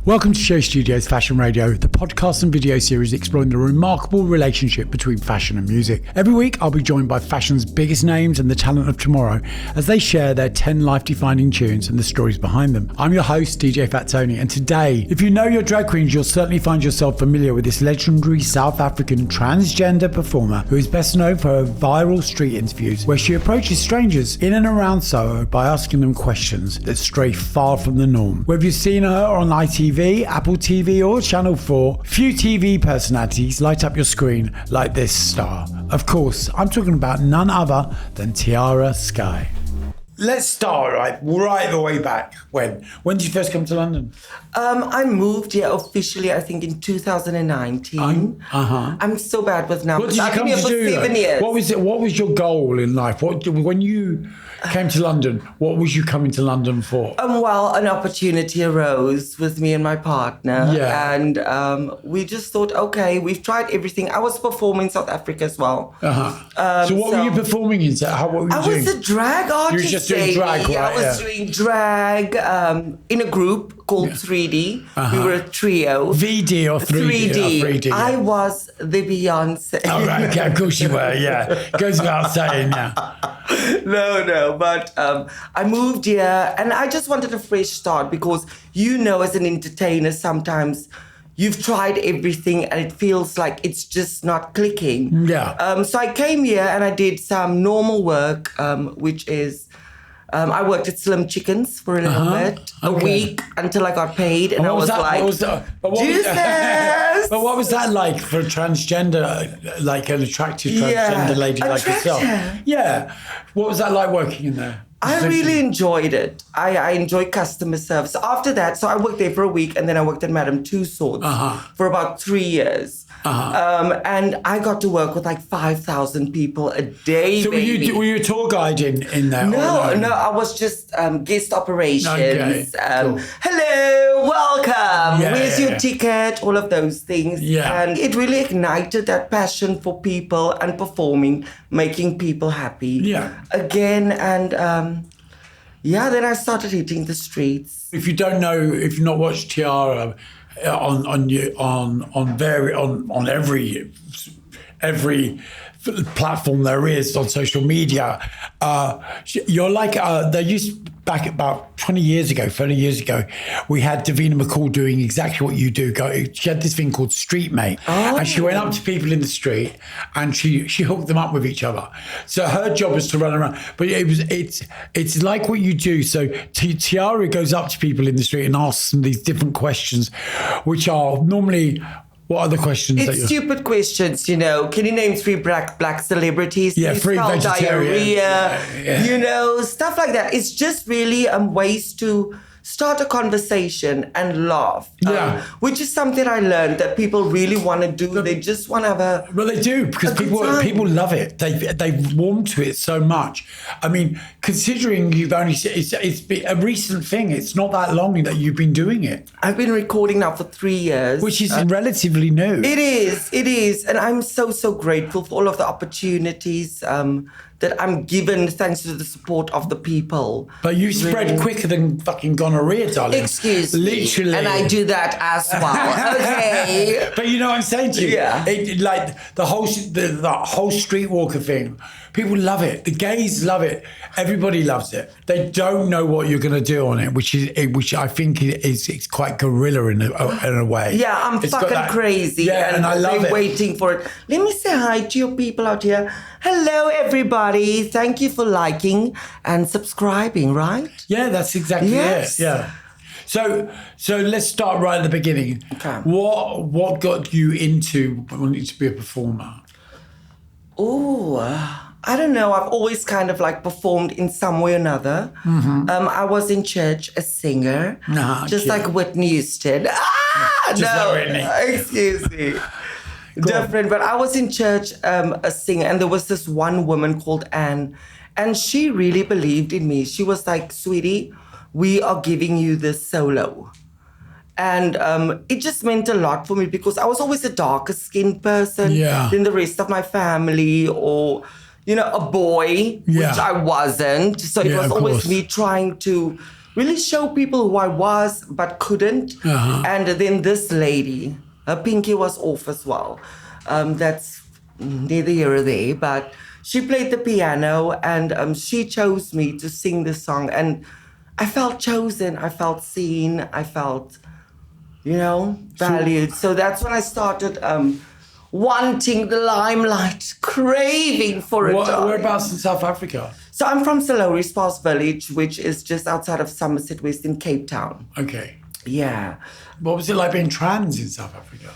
Welcome to Show Studios Fashion Radio, the podcast and video series exploring the remarkable relationship between fashion and music. Every week, I'll be joined by fashion's biggest names and the talent of tomorrow as they share their 10 life-defining tunes and the stories behind them. I'm your host, DJ Fat Tony, and today, if you know your drag queens, you'll certainly find yourself familiar with this legendary South African transgender performer who is best known for her viral street interviews where she approaches strangers in and around Soho by asking them questions that stray far from the norm. Whether you've seen her on ITV, Apple TV or Channel 4, few TV personalities light up your screen like this star. Of course, I'm talking about none other than Tiara Sky. Let's start right the way back. When did you first come to London? I moved here officially, I think, in 2019. I'm so bad with numbers. What did you come to do? 7 years. What was your goal in life? When you came to London, what was you coming to London for? Well, an opportunity arose with me and my partner. Yeah. And we just thought, okay, we've tried everything. I was performing in South Africa as well. So what were you performing in? What were you doing? I was a drag artist. You were just doing drag, right? I was doing drag in a group called 3D. We were a trio. VD or 3D? 3D. Yeah. I was the Beyonce. Oh, right, okay, of course you were, yeah. Goes without saying, yeah. No, but I moved here and I just wanted a fresh start because, as an entertainer, sometimes you've tried everything and it feels like it's just not clicking. Yeah. So I came here and I did some normal work, which is I worked at Slim Chickens for a little bit, a week until I got paid, and I was like, Jesus! But what was that like for a transgender, like an attractive transgender lady like yourself? Yeah. What was that like working in there? I really enjoyed it. I enjoyed customer service. After that, so I worked there for a week and then I worked at Madame Tussauds for about 3 years. And I got to work with like 5,000 people a day. So were you a tour guide in there? No, I was just guest operations. Okay, cool. Hello, welcome. Where's your ticket? All of those things. Yeah. And it really ignited that passion for people and performing, making people happy. Yeah. Again, and then I started hitting the streets. If you don't know, if you've not watched Tiara on every platform there is on social media, you're like they used back about 30 years ago, we had Davina McCall doing exactly what you do. She had this thing called Street Mate, and she went up to people in the street and she hooked them up with each other. So her job was to run around, but it's like what you do. So Tiara goes up to people in the street and asks them these different questions, which are normally. What are the questions? It's stupid questions, Can you name 3 black celebrities? Yeah, 3 vegetarians. Diarrhea, stuff like that. It's just really ways to start a conversation and laugh. Which is something I learned that people really want to do. They just want to have a Well, they do, because people love it. They've warmed to it so much. I mean, considering you've only it's been a recent thing. It's not that long that you've been doing it. I've been recording now for 3 years, which is relatively new. It is, and I'm so grateful for all of the opportunities that I'm given thanks to the support of the people. But you spread quicker than fucking gonorrhea, darling. Excuse me. Literally. And I do that as well. Okay. But you know what I'm saying to you? Yeah. Like the whole streetwalker thing. People love it. The gays love it. Everybody loves it. They don't know what you're going to do on it, which I think it's quite guerrilla in a way. Yeah, I'm fucking crazy. Yeah, and I love it. They're waiting for it. Let me say hi to your people out here. Hello, everybody. Thank you for liking and subscribing, right? Yeah, that's exactly it. Yeah. So let's start right at the beginning. Okay. What got you into wanting to be a performer? I don't know. I've always kind of like performed in some way or another. I was in church, a singer, just like Whitney Houston. Just like Whitney. Excuse me. Different, but I was in church, a singer, and there was this one woman called Anne, and she really believed in me. She was like, "Sweetie, we are giving you this solo." And it just meant a lot for me because I was always a darker skinned person than the rest of my family, or a boy, which I wasn't. So it was always me trying to really show people who I was, but couldn't. And then this lady, her pinky was off as well. That's neither here or there, but she played the piano and she chose me to sing the song. And I felt chosen, I felt seen, I felt, valued. So that's when I started wanting the limelight, craving for it. Whereabouts in South Africa? So I'm from Salori Spas Village, which is just outside of Somerset West in Cape Town. Okay. Yeah. What was it like being trans in South Africa?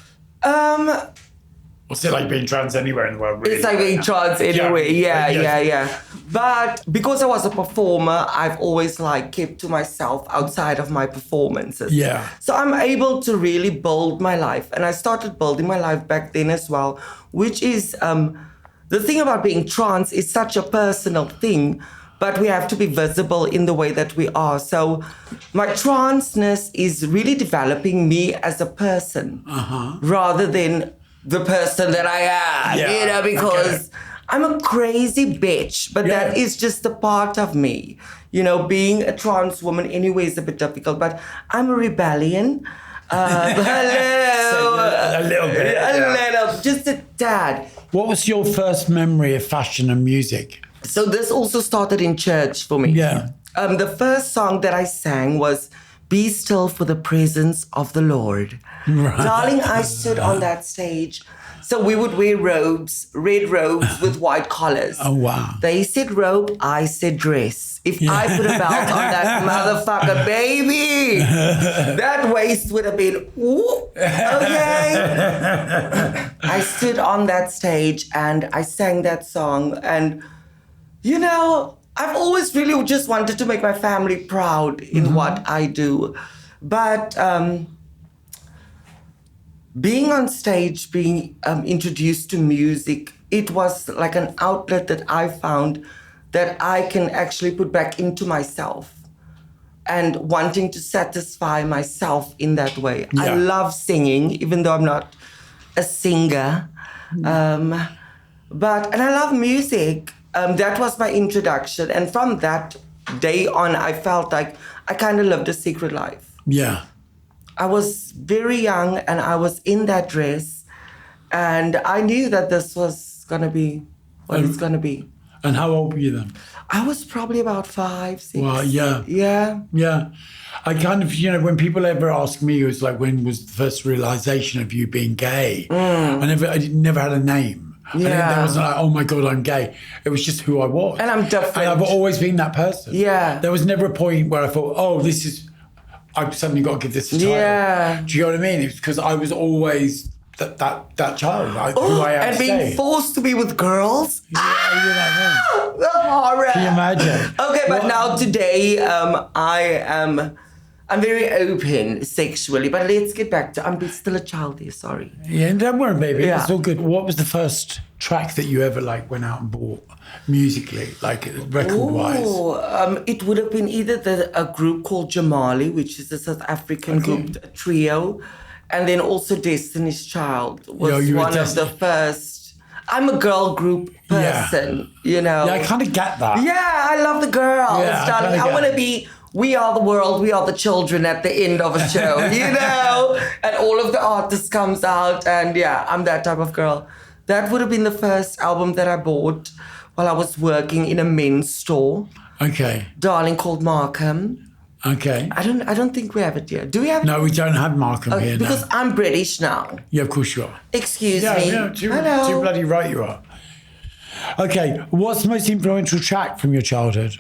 What's it like being trans anywhere in the world? Really? It's like being trans anyway. Yeah. But because I was a performer, I've always kept to myself outside of my performances. Yeah. So I'm able to really build my life. And I started building my life back then as well, which is the thing about being trans is such a personal thing, but we have to be visible in the way that we are. So my transness is really developing me as a person rather than the person that I am, because I'm a crazy bitch, but that is just a part of me. Being a trans woman anyway is a bit difficult, but I'm a rebellion. Hello. A little bit. A little, just a tad. What was your first memory of fashion and music? So this also started in church for me. Yeah. The first song that I sang was Be Still for the Presence of the Lord. Right. Darling, I stood on that stage. So we would wear robes, red robes with white collars. Oh, wow. They said robe, I said dress. If I put a belt on that motherfucker, baby, that waist would have been, ooh, okay. I stood on that stage and I sang that song. And, I've always really just wanted to make my family proud in what I do. But being on stage, being introduced to music, it was like an outlet that I found that I can actually put back into myself and wanting to satisfy myself in that way. Yeah. I love singing, even though I'm not a singer. And I love music. That was my introduction. And from that day on, I felt like I kind of lived a secret life. Yeah. I was very young and I was in that dress and I knew that this was going to be what it's going to be. And how old were you then? I was probably about 5, 6. Well, yeah. Yeah. Yeah. I kind of, when people ever ask me, it was like, when was the first realization of you being gay? I never had a name. Yeah. There wasn't like, oh my God, I'm gay. It was just who I was. And I'm different. And I've always been that person. Yeah. There was never a point where I thought, oh, I've suddenly got to give this a title. Yeah. Do you know what I mean? It's because I was always that child, who I am and today. being forced to be with girls. Yeah, The horror. Can you imagine? Okay, but now today, I'm very open sexually, but let's get back to, I'm still a child here, sorry. Yeah, don't worry, baby. Yeah. It's all good. What was the first track that you ever went out and bought musically, record-wise? It would have been either a group called Jamali, which is a South African group, a trio, and then also Destiny's Child was one of the first. I'm a girl group person, Yeah, I kind of get that. Yeah, I love the girls, Yeah, darling. I want to be We Are the World, We Are the Children at the end of a show, and all of the artists comes out, and I'm that type of girl. That would have been the first album that I bought while I was working in a men's store. Okay. Darling, called Markham. Okay. I don't think we have it here. Do we have it? No, we don't have Markham here because now. I'm British now. Yeah, of course you are. Excuse me. Yeah, too bloody right you are. Okay, what's the most influential track from your childhood?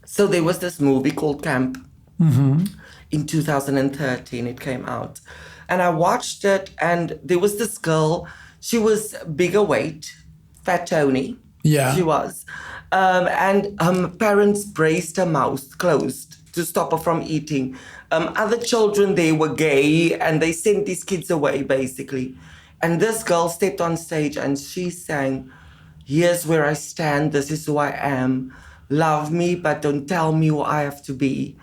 So there was this movie called Camp. In 2013, it came out. And I watched it, and there was this girl. She was bigger weight, Fat Tony. Yeah. She was. And her parents braced her mouth closed to stop her from eating. Other children, they were gay, and they sent these kids away, basically. And this girl stepped on stage, and she sang, "Here's where I stand, this is who I am. Love me, but don't tell me who I have to be,"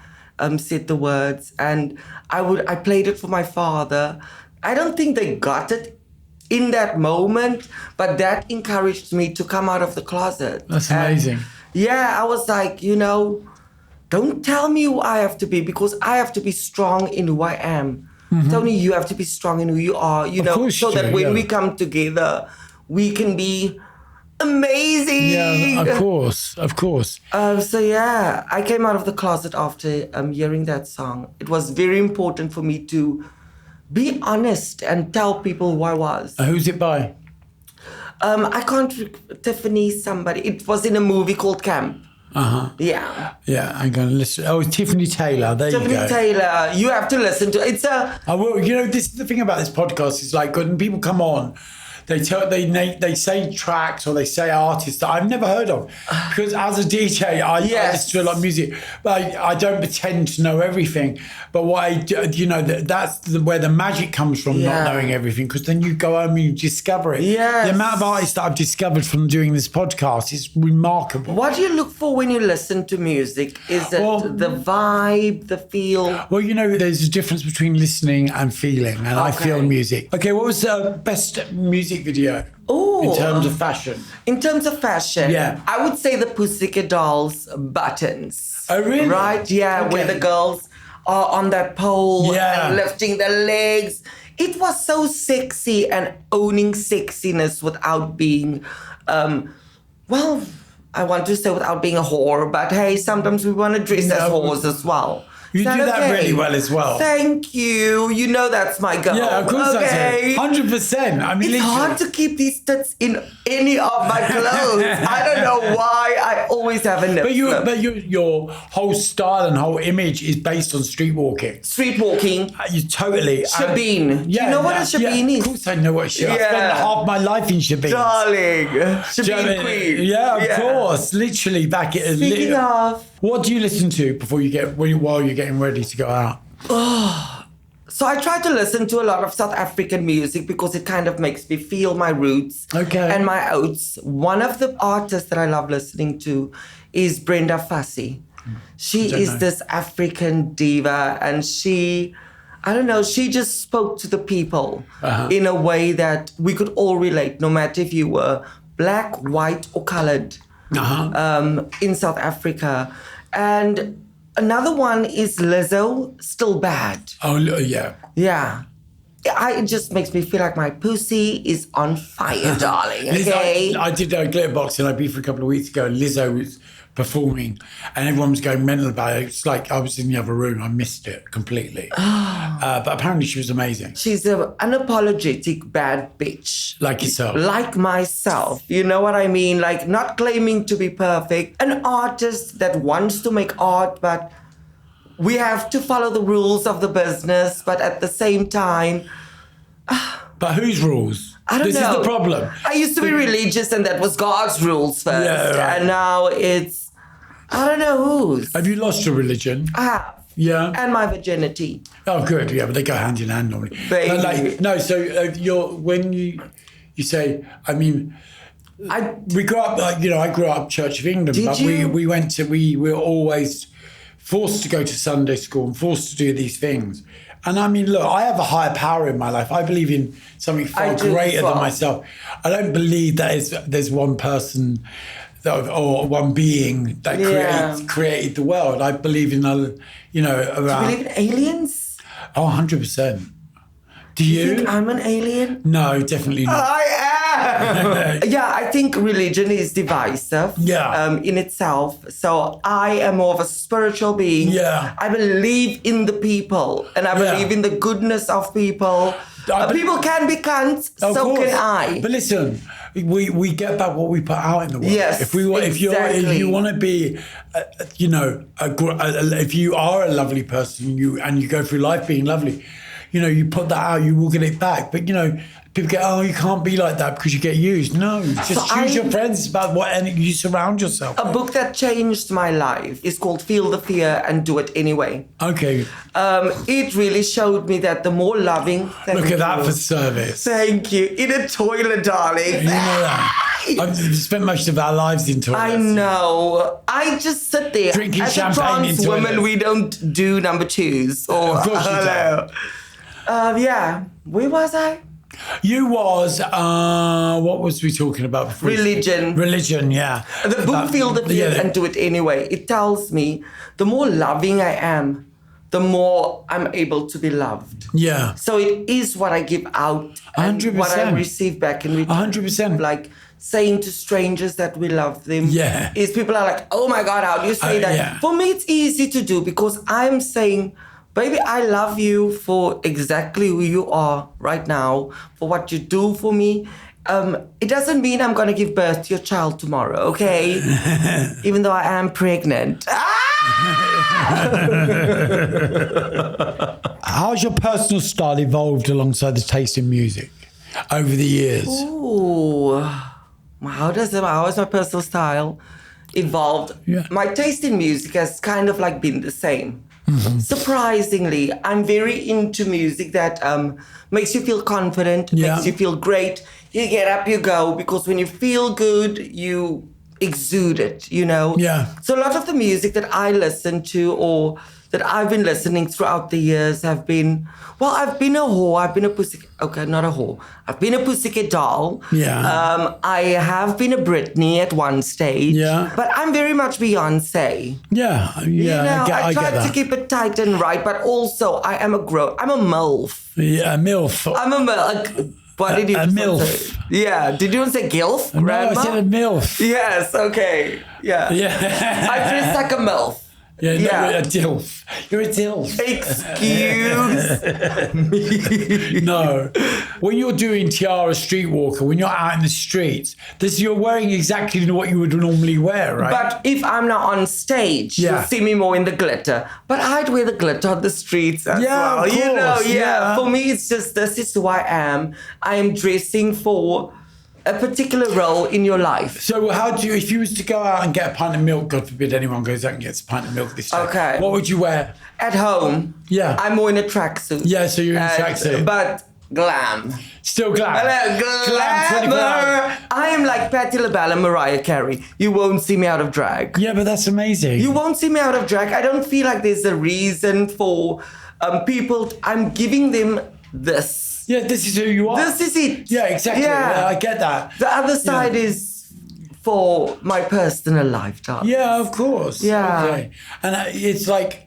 said the words. And I played it for my father. I don't think they got it in that moment, but that encouraged me to come out of the closet. That's amazing. And I was like, don't tell me who I have to be, because I have to be strong in who I am. Tony, you have to be strong in who you are, you know, so that when we come together, we can be amazing. Yeah, of course. So yeah, I came out of the closet after hearing that song. It was very important for me to be honest and tell people who I was. Who's it by? I can't, Tiffany somebody. It was in a movie called Camp. Yeah. Yeah, I'm going to listen. Oh, it's Tiffany Taylor. There you go. Tiffany Taylor. You have to listen to it. I will. You know, this is the thing about this podcast. It's like when people come on, they say tracks or they say artists that I've never heard of, because as a DJ, I listen to a lot of music, but I don't pretend to know everything. But what I do, you know, that's where the magic comes from, not knowing everything, because then you go home and you discover it. Yes. The amount of artists that I've discovered from doing this podcast is remarkable. What do you look for when you listen to music? Is it the vibe, the feel? Well, you know, there's a difference between listening and feeling, and I feel music. Okay, what was the best music video in terms of fashion? In terms of fashion, yeah, I would say the Pussycat Dolls buttons. Oh, really? Right, yeah, where the girls are on that pole and lifting their legs. It was so sexy and owning sexiness without being, well, I want to say without being a whore, but hey, sometimes we want to dress as whores as well. You do that really well as well. Thank you. You know that's my goal. Yeah, of course that's it. 100%. I mean, it's hard to keep these tits in any of my clothes. I don't know why. I always have a nip. But your whole style and whole image is based on street walking. Street walking. You totally. Shabine. Do you know what a Shabine is? Of course I know what Shabine is. I spent half my life in Shabine. Darling. Shabine queen. Yeah, of course. Literally back at Speaking of. What do you listen to while you're getting ready to go out? So I try to listen to a lot of South African music because it kind of makes me feel my roots and my oats. One of the artists that I love listening to is Brenda Fassie. She is this African diva, and she just spoke to the people in a way that we could all relate, no matter if you were black, white, or colored. In South Africa. And another one is Lizzo, Still Bad. Oh, yeah. Yeah. It just makes me feel like my pussy is on fire, darling. Okay. I did a Glitterbox in Ibiza a couple of weeks ago, and Lizzo was performing, and everyone was going mental about it. It's like I was in the other room. I missed it completely. But apparently she was amazing. She's an unapologetic bad bitch. Like yourself. Like myself. You know what I mean? Like not claiming to be perfect. An artist that wants to make art, but we have to follow the rules of the business. But at the same time... But whose rules? I don't know. This is the problem. I used to be religious, and that was God's rules first. Yeah, right. And now it's... I don't know whose. Have you lost your religion? I have. Yeah. And my virginity. Oh, good. Yeah, but they go hand in hand normally. Baby. When you say, I mean, we grew up, I grew up Church of England. Did but you? we were always forced to go to Sunday school and forced to do these things. And I mean, look, I have a higher power in my life. I believe in something far greater than myself. I don't believe that there's one person or one being that created the world. I believe in, around... Do you believe in aliens? Oh, 100%. Do you? Think I'm an alien? No, definitely not. I am! Yeah, I think religion is divisive in itself. So I am more of a spiritual being. Yeah. I believe in the people, and I believe in the goodness of people. People can be cunts, so can I. But listen, we get back what we put out in the world. Yes, if you want to be, if you are a lovely person, you go through life being lovely, you put that out, you will get it back. But people go, oh, you can't be like that because you get used. No, just choose your friends. It's about what you surround yourself with. A book that changed my life is called Feel the Fear and Do It Anyway. Okay. It really showed me that the more loving... Look at that for service. Thank you. In a toilet, darling. You know that. I've spent most of our lives in toilets. I know. I just sit there. Drinking as champagne a trans woman, we don't do number twos. Or, of course you don't. Yeah. Where was I? You was, what was we talking about before? Religion, yeah. The book Feel the Fear and Do It Anyway. It tells me the more loving I am, the more I'm able to be loved. Yeah. So it is what I give out and 100%. what I receive back in return. 100%. Like saying to strangers that we love them. Yeah. Is people are like, oh my God, how do you say that? Yeah. For me, it's easy to do because I'm saying, baby, I love you for exactly who you are right now, for what you do for me. It doesn't mean I'm going to give birth to your child tomorrow, okay? Even though I am pregnant. How's your personal style evolved alongside the taste in music over the years? Ooh. How has my personal style evolved? Yeah. My taste in music has kind of like been the same. Mm-hmm. Surprisingly, I'm very into music that makes you feel confident, makes you feel great. You get up, you go, because when you feel good, you exude it, you know? Yeah. So a lot of the music that I listen to or that I've been listening throughout the years have been, well, I've been a whore, I've been a pussycat, okay, not a whore. I've been a pussycat doll. Yeah. I have been a Britney at one stage. Yeah. But I'm very much Beyonce. Yeah, yeah. You know, I get try that. to keep it tight and right, but also I'm a MILF. Yeah, MILF. I'm a MILF. What did you a MILF. say? Yeah. Did you want to say GILF? No, Grandma? I said a MILF. Yes, okay. Yeah. Yeah. I dress like a MILF. Yeah, no, a DILF. You're a DILF. Excuse me. No. When you're doing Tiara Streetwalker, when you're out in the streets, you're wearing exactly what you would normally wear, right? But if I'm not on stage, you'll see me more in the glitter. But I'd wear the glitter on the streets as well. Of course, you know, yeah. For me, it's just this is who I am. I am dressing for a particular role in your life. So how do you, if you was to go out and get a pint of milk, God forbid anyone goes out and gets a pint of milk this day, Okay. what would you wear? At home, Yeah. I'm more in a tracksuit. Yeah, so you're in a tracksuit. But glam. Still glam. Glamour. I am like Patti LaBelle and Mariah Carey. You won't see me out of drag. Yeah, but that's amazing. You won't see me out of drag. I don't feel like there's a reason for people. I'm giving them this. Yeah, this is who you are. This is it. Yeah, exactly. Yeah. I get that. The other side is for my personal life, darling. Yeah, of course. Yeah. Okay. And it's like,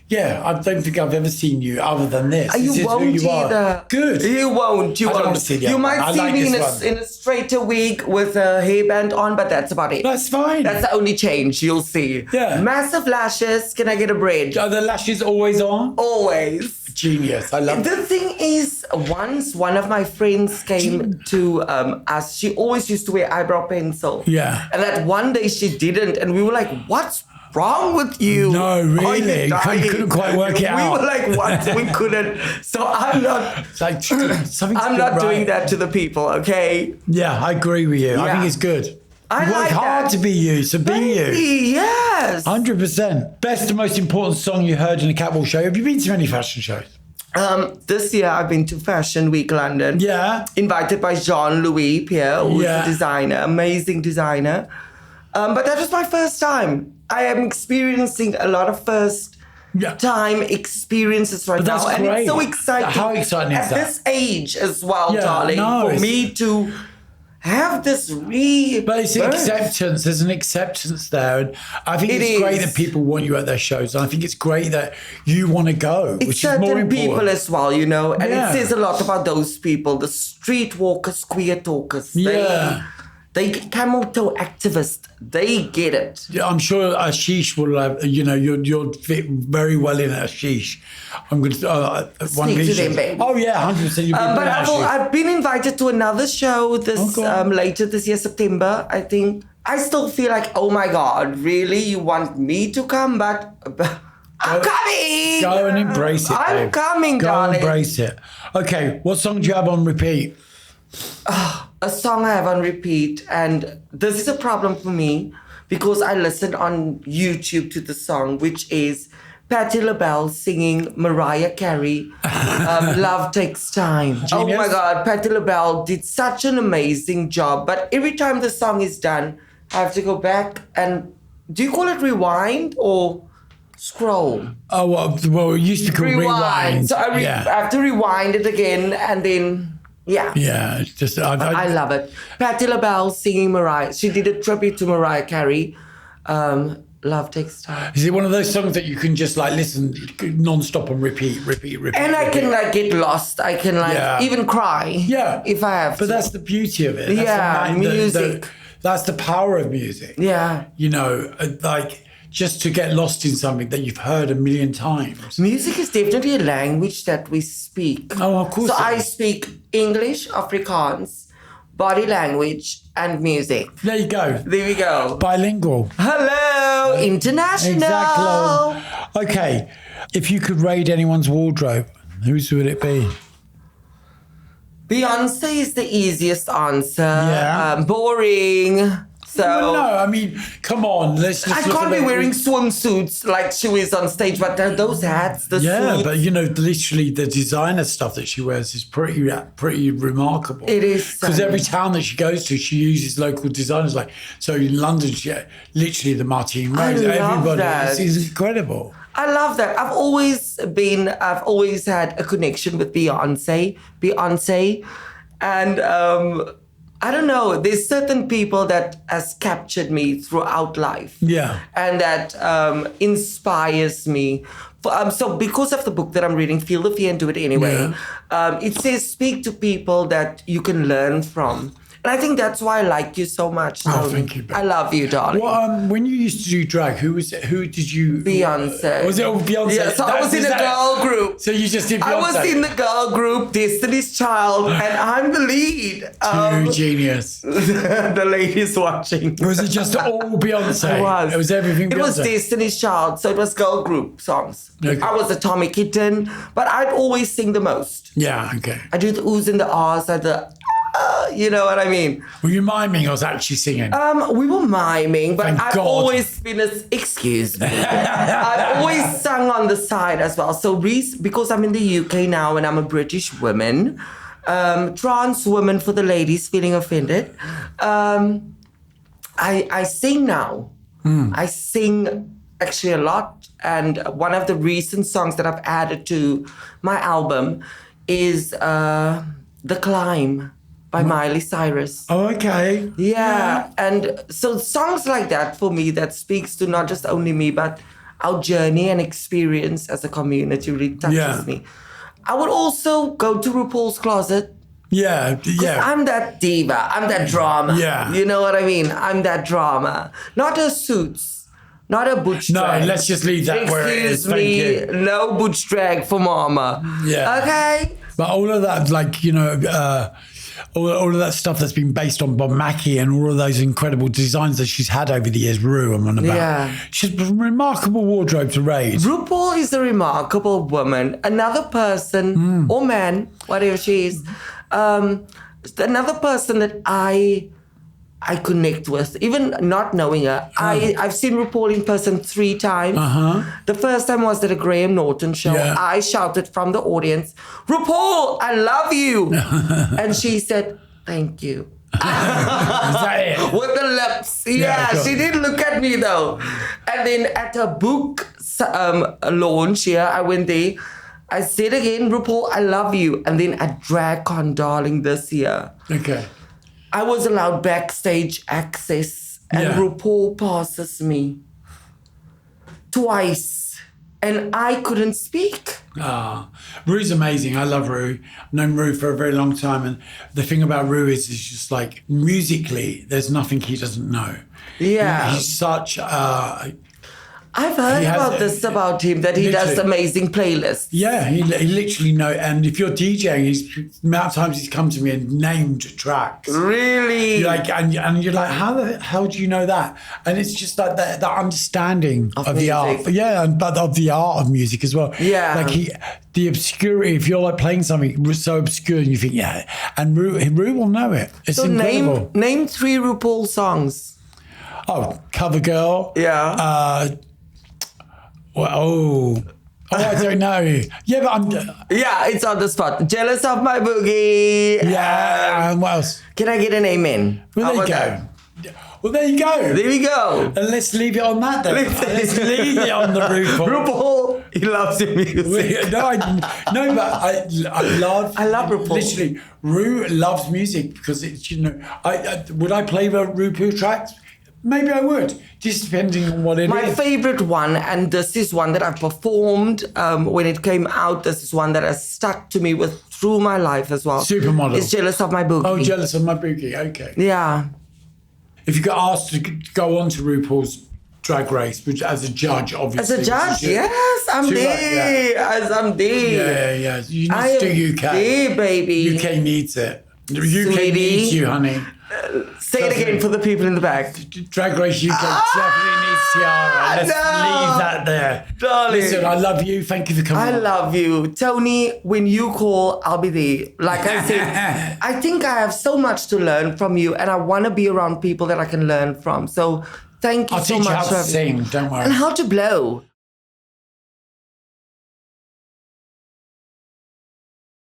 yeah, I don't think I've ever seen you other than this. This You is won't who you either. Are. Good. You won't. You I won't. don't want to see the You other might one. I see like me this one. in a straighter wig with a hairband on, but that's about it. That's fine. That's the only change you'll see. Yeah. Massive lashes. Can I get a braid? Are the lashes always on? Always. Genius. I love The it. thing is, once one of my friends came to us, she always used to wear eyebrow pencil. Yeah. And that one day she didn't, and we were like, what's wrong with you? No, Are you really? You dying?" couldn't quite work it out. We were like, what? We couldn't. So I'm not. It's like, something's I'm not not doing right. that to the people, okay? Yeah, I agree with you. I Yeah. think it's good. I you work like hard that. to be you, so be you. Baby, yes. 100%. Best and most important song you heard in a catwalk show. Have you been to any fashion shows? This year I've been to Fashion Week London. Yeah. Invited by Jean-Louis Pierre, who's a designer, amazing designer. But that was my first time. I am experiencing a lot of first time experiences right But that's now. And great. it's so exciting. How exciting is at that? this age as well, Yeah, darling, no, for it's- me to have this But it's acceptance. There's an acceptance there. And I think it's great that people want you at their shows. And I think it's great that you want to go, It's which is more certain important. people as well, you know, and Yeah. it says a lot about those people, the street walkers, queer talkers. Yeah. They camel toe activists. They get it. Yeah, I'm sure Ashish will have, you'll fit very well in Ashish. I'm going to, one of Speak to these them, shows. baby. Oh, yeah, 100%. You'll be But brilliant, Ashish. I've been invited to another show go on. later this year, September, I think. I still feel like, oh my God, really? You want me to come? But I'm coming! Go and embrace it, I'm babe. coming, Go darling. and embrace it. Okay, what song do you have on repeat? A song I have on repeat, and this is a problem for me because I listened on YouTube to the song, which is Patti LaBelle singing Mariah Carey, Love Takes Time. Genius. Oh my God, Patti LaBelle did such an amazing job. But every time the song is done, I have to go back and, do you call it rewind or scroll? Oh, well, it used to be called Rewind. So I have to rewind it again and then Yeah. Yeah, it's just I love it. Patti LaBelle singing Mariah. She did a tribute to Mariah Carey. Love Takes Time. Is it one of those songs that you can just like listen non-stop and repeat? And I can like get lost. I can like even cry. Yeah. If I have to. But that's the beauty of it. That's music. That's the power of music. Yeah. You know, like just to get lost in something that you've heard a million times. Music is definitely a language that we speak. Oh, of course. So I speak English, Afrikaans, body language, and music. There you go. There we go. Bilingual. Hello, international. Exactly. Okay, if you could raid anyone's wardrobe, whose would it be? Beyonce is the easiest answer. Yeah. Boring. So Well, no, I mean, come on. Let's just. I look can't at be wearing swimsuits like she is on stage, but those hats, the Yeah, suits. but you know, literally the designer stuff that she wears is pretty remarkable. It is because every town that she goes to, she uses local designers. Like so, in London, she literally the Martine Rose. love Everybody, that. it's incredible. I love that. I've always had a connection with Beyonce, and I don't know. There's certain people that has captured me throughout life. Yeah. And that inspires me. So because of the book that I'm reading, Feel the Fear and Do It Anyway, it says speak to people that you can learn from. And I think that's why I like you so much. Oh, thank you, babe. I love you, darling. Well, when you used to do drag, who did you? Beyonce. Was it all Beyonce? Yeah, so I was in a girl group. So you just did Beyonce? I was in the girl group, Destiny's Child, and I'm the lead. Too genius. The ladies watching. Or was it just all Beyonce? It was. It was everything Beyonce. It was Destiny's Child, so it was girl group songs. Okay. I was a Tommy Kitten, but I'd always sing the most. Yeah, okay. I do the oohs and the ahs, you know what I mean? Were you miming or was actually singing? We were miming, but Thank I've God. always been excuse me. I've always sung on the side as well. So because I'm in the UK now and I'm a British woman, trans woman for the ladies feeling offended, I sing now. I sing actually a lot. And one of the recent songs that I've added to my album is The Climb by Miley Cyrus. Oh, okay. Yeah. And so songs like that for me that speaks to not just only me, but our journey and experience as a community really touches me. I would also go to RuPaul's closet. Yeah. I'm that diva. I'm that drama. Yeah. You know what I mean? I'm that drama. Not her suits. Not a butch drag. No, let's just leave that where it is. Thank you. No butch drag for mama. Yeah. Okay? But all of that, like, you know, all of that stuff that's been based on Bob Mackie and all of those incredible designs that she's had over the years, Ru, I'm on about. Yeah. She's a remarkable wardrobe to raise. RuPaul is a remarkable woman. Another person, or man, whatever she is, another person that I connect with, even not knowing her. I've seen RuPaul in person 3 times. The first time was at a Graham Norton show. Yeah. I shouted from the audience, RuPaul, I love you. And she said, thank you. Is that it? With the lips. Yeah, cool. she didn't look at me though. And then at her book launch here, I went there. I said again, RuPaul, I love you. And then at DragCon, darling, this year. Okay. I was allowed backstage access and RuPaul passes me twice and I couldn't speak. Ru's amazing. I love Ru. I've known Ru for a very long time. And the thing about Ru is just like musically, there's nothing he doesn't know. Yeah. He's such I've heard about him, that he does amazing playlists. Yeah, he literally knows. And if you're DJing, the amount of times he's come to me and named tracks. Really? And you're like, how the hell do you know that? And it's just like that understanding of the art. Yeah, but of the art of music as well. Yeah. Like the obscurity, if you're like playing something so obscure and you think, and Ru will know it. It's so incredible. Name 3 RuPaul songs. Oh, Cover Girl. Yeah. I don't know. Yeah, but it's on the spot. Jealous of My Boogie. Yeah, and what else? Can I get an amen? Well, there you go. Well, there you go. There we go. And let's leave it on that then. Let's leave it on the RuPaul. RuPaul, he loves your music. But I love RuPaul. Literally, Ru loves music because it's, would I play the RuPaul tracks? Maybe I would, just depending on what it is. My favorite one, and this is one that I've performed when it came out. This is one that has stuck to me through my life as well. Supermodel. It's Jealous of My Boogie. Oh, Jealous of My Boogie. Okay. Yeah. If you got asked to go on to RuPaul's Drag Race, which as a judge, obviously. As a judge, yes, I'm there. As I'm there. Yeah. You need to do UK. There, baby. UK needs it. The UK needs you, honey. Say it again for the people in the back. Drag Race UK definitely needs Tiara. Let's leave that there. Darling. Listen, I love you. Thank you for coming. I love you. Tony, when you call, I'll be there. Like I said, I think I have so much to learn from you, and I want to be around people that I can learn from. So thank you so much. I'll teach you how to sing. Don't worry. And how to blow.